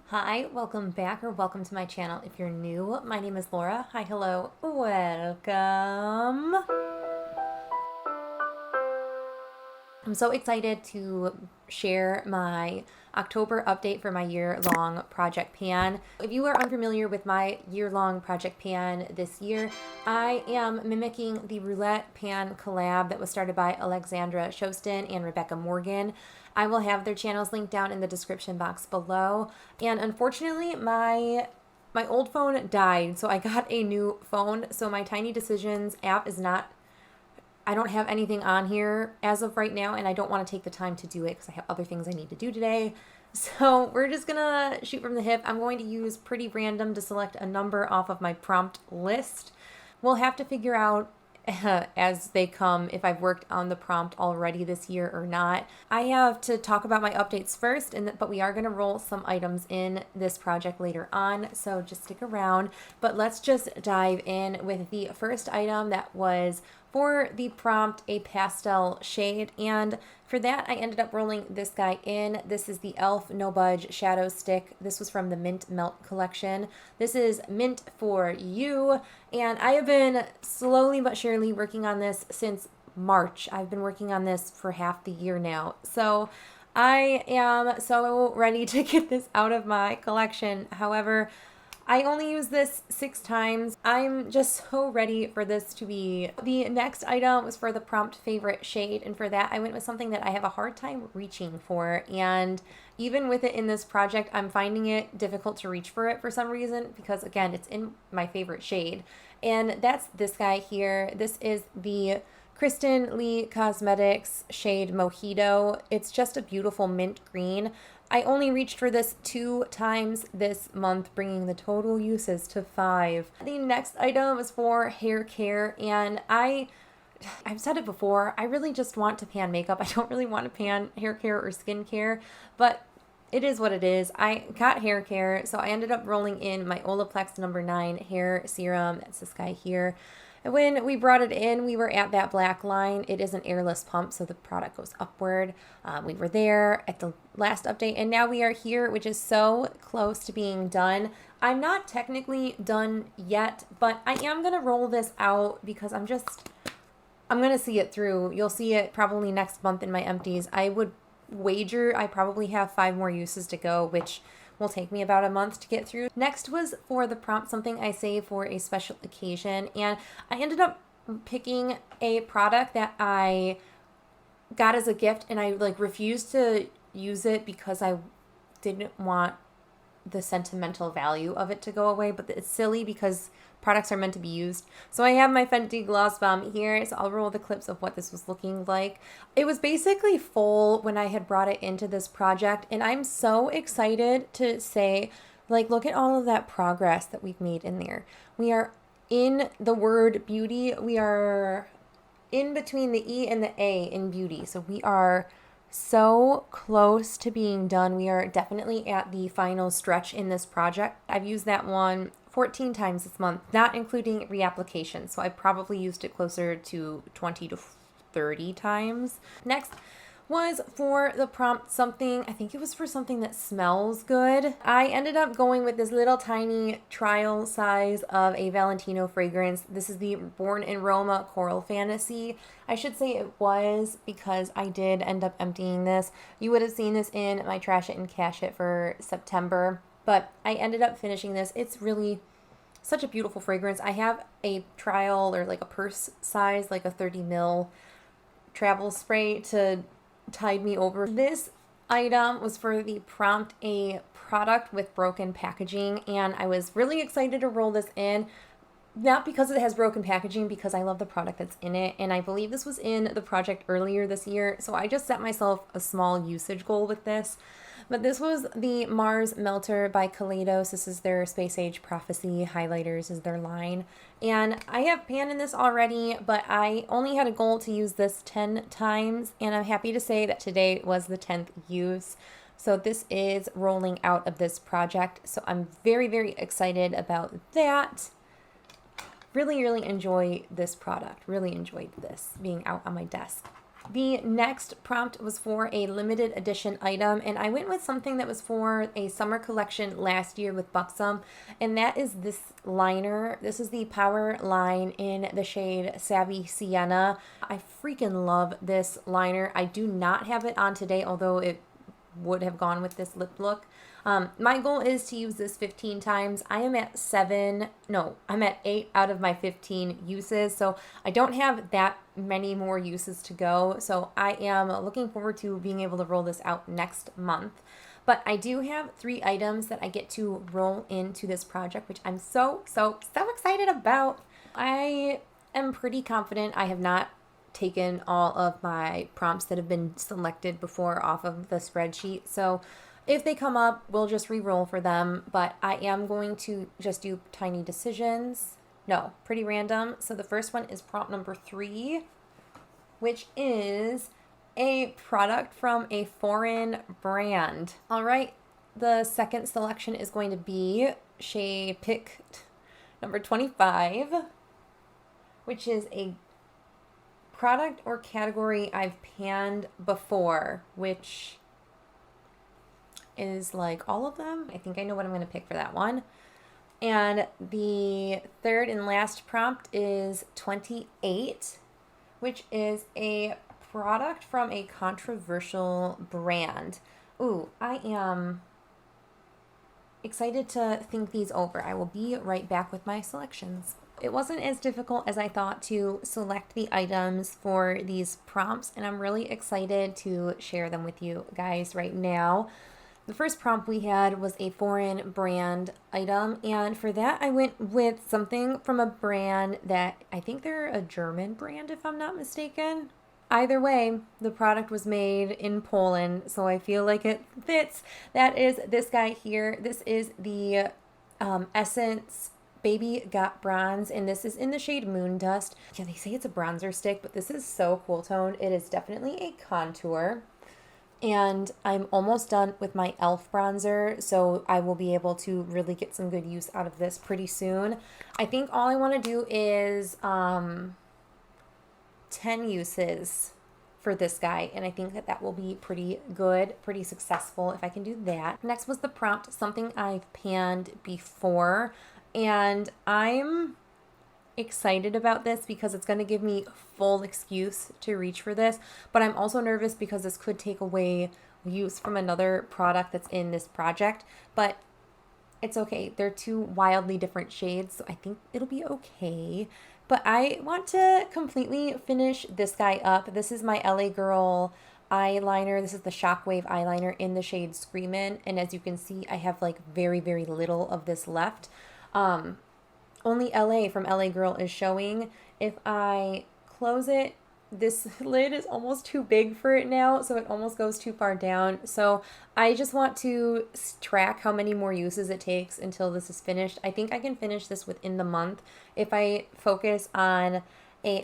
Hi, welcome back or welcome to my channel. If you're new, my name is Laura. Hi, hello, welcome. I'm so excited to share my October update for my year-long project pan. If you are unfamiliar with my year-long project pan this year, I am mimicking the Roulette Pan collab that was started by Alexandra Shostin and Rebecca Morgan. I will have their channels linked down in the description box below. And unfortunately, my old phone died, so I got a new phone. So my Tiny Decisions app is not, I don't have anything on here as of right now, and I don't want to take the time to do it because I have other things I need to do today. So we're just gonna shoot from the hip. I'm going to use Pretty Random to select a number off of my prompt list. We'll have to figure out as they come if I've worked on the prompt already this year or not. I have to talk about my updates first, but we are going to roll some items in this project later on, so just stick around. But let's just dive in with the first item that was for the prompt, a pastel shade, and for that I ended up rolling this guy in. This is the e.l.f. No Budge Shadow Stick. This was from the Mint Melt collection. This is Mint for You, and I have been slowly but surely working on this since March. I've been working on this for half the year now, so I am so ready to get this out of my collection. However, I only use this 6 times. I'm just so ready for this to be. The next item was for the prompt favorite shade, and for that I went with something that I have a hard time reaching for, and even with it in this project, I'm finding it difficult to reach for it for some reason because, again, it's in my favorite shade, and that's this guy here. This is the Kristen Lee Cosmetics shade Mojito. It's just a beautiful mint green. I only reached for this 2 times this month, bringing the total uses to 5. The next item is for hair care, and I've said it before, I really just want to pan makeup. I don't really want to pan hair care or skincare, but it is what it is. I got hair care, so I ended up rolling in my Olaplex number 9 hair serum. That's this guy here. When we brought it in, we were at that black line. It is an airless pump, so the product goes upward. We were there at the last update, and now we are here, which is so close to being done. I'm not technically done yet, but I am going to roll this out because I'm going to see it through. You'll see it probably next month in my empties. I would wager I probably have 5 more uses to go, which will take me about a month to get through. Next was for the prompt, something I save for a special occasion, and I ended up picking a product that I got as a gift, and I refused to use it because I didn't want the sentimental value of it to go away, but it's silly because products are meant to be used. So I have my Fenty Gloss Bomb here, so I'll roll the clips of what this was looking like. It was basically full when I had brought it into this project, and I'm so excited to say, look at all of that progress that we've made in there. We are in the word beauty. We are in between the E and the A in beauty, so we are so close to being done. We are definitely at the final stretch in this project. I've used that one 14 times this month, not including reapplication, so I probably used it closer to 20 to 30 times. Next was for the prompt, something, I think it was for something that smells good. I ended up going with this little tiny trial size of a Valentino fragrance. This is the Born in Roma Coral Fantasy. I should say it was because I did end up emptying this. You would have seen this in my Trash It and Cash It for September, but I ended up finishing this. It's really such a beautiful fragrance. I have a trial or a purse size, a 30 ml travel spray to tide me over. This item was for the prompt, a product with broken packaging, and I was really excited to roll this in, not because it has broken packaging, because I love the product that's in it, and I believe this was in the project earlier this year, so I just set myself a small usage goal with this. But this was the Mars Melter by Kaleidos. This is their Space Age Prophecy highlighters is their line. And I have pan in this already, but I only had a goal to use this 10 times. And I'm happy to say that today was the 10th use. So this is rolling out of this project. So I'm very, very excited about that. Really, really enjoy this product. Really enjoyed this being out on my desk. The next prompt was for a limited edition item, and I went with something that was for a summer collection last year with Buxom, and that is this liner. This is the Power line in the shade Savvy Sienna. I freaking love this liner. I do not have it on today, although it would have gone with this lip look. My goal is to use this 15 times. I am at 8 out of my 15 uses, so I don't have that many more uses to go. So I am looking forward to being able to roll this out next month. But I do have 3 items that I get to roll into this project, which I'm so excited about. I am pretty confident I have not taken all of my prompts that have been selected before off of the spreadsheet. So if they come up, we'll just re-roll for them, but I am going to just do tiny decisions. No, pretty random. So the first one is prompt number 3, which is a product from a foreign brand. All right, the second selection is going to be shade pick number 25, which is a product or category I've panned before, which is like all of them. I think I know what I'm going to pick for that one. And the third and last prompt is 28, which is a product from a controversial brand. Ooh, I am excited to think these over. I will be right back with my selections. It wasn't as difficult as I thought to select the items for these prompts, and I'm really excited to share them with you guys right now. The first prompt we had was a foreign brand item, and for that I went with something from a brand that I think they're a German brand if I'm not mistaken. Either way, the product was made in Poland, so I feel like it fits. That is this guy here. This is the Essence Baby Got Bronze, and this is in the shade Moon Dust. Yeah, they say it's a bronzer stick, but this is so cool toned. It is definitely a contour. And I'm almost done with my e.l.f. bronzer, so I will be able to really get some good use out of this pretty soon. I think all I want to do is 10 uses for this guy, and I think that that will be pretty good, pretty successful if I can do that. Next was the prompt, something I've panned before, and I'm excited about this because it's going to give me full excuse to reach for this, but I'm also nervous because this could take away use from another product that's in this project, but it's okay. They're 2 wildly different shades, so I think it'll be okay. But I want to completely finish this guy up. This is my LA Girl eyeliner. This is the Shockwave eyeliner in the shade Screamin', and as you can see, I have like very little of this left. Only LA from LA Girl is showing. If I close it, this lid is almost too big for it now, so it almost goes too far down. So I just want to track how many more uses it takes until this is finished. I think I can finish this within the month if I focus on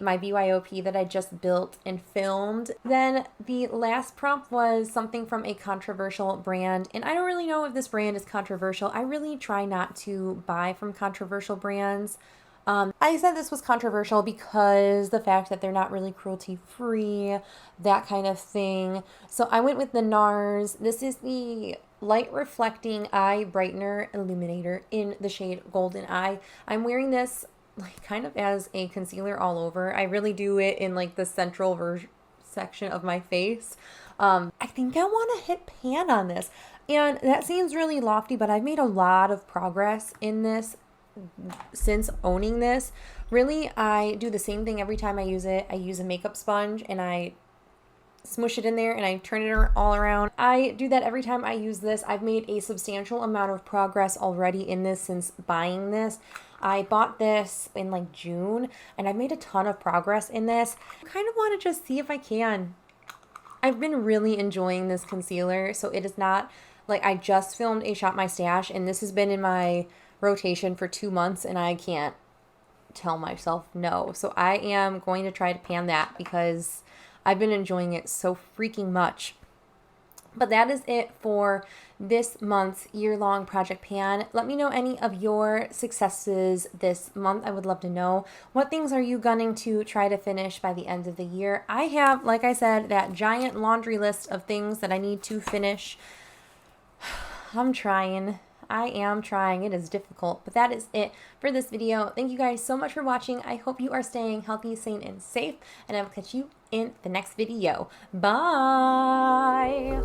my BYOP that I just built and filmed. Then the last prompt was something from a controversial brand, and I don't really know if this brand is controversial. I really try not to buy from controversial brands. I said this was controversial because the fact that they're not really cruelty free, that kind of thing. So I went with the NARS. This is the Light Reflecting Eye Brightener Illuminator in the shade Goldeneye. I'm wearing this like kind of as a concealer all over. I really do it in like the central section of my face. I think I want to hit pan on this, and that seems really lofty, but I've made a lot of progress in this since owning this. Really, I do the same thing every time I use it. I use a makeup sponge and I smush it in there and I turn it all around. I do that every time I use this. I've made a substantial amount of progress already in this since buying this. I bought this in like June and I've made a ton of progress in this. I kind of want to just see if I can. I've been really enjoying this concealer, so it is not like I just filmed a Shop My Stash and this has been in my rotation for 2 months and I can't tell myself no. So I am going to try to pan that because I've been enjoying it so freaking much. But that is it for this month's year-long project pan. Let me know any of your successes this month. I would love to know. What things are you gunning to try to finish by the end of the year? I have, like I said, that giant laundry list of things that I need to finish. I'm trying. I am trying. It is difficult, but that is it for this video. Thank you guys so much for watching. I hope you are staying healthy, sane, and safe, and I will catch you in the next video. Bye!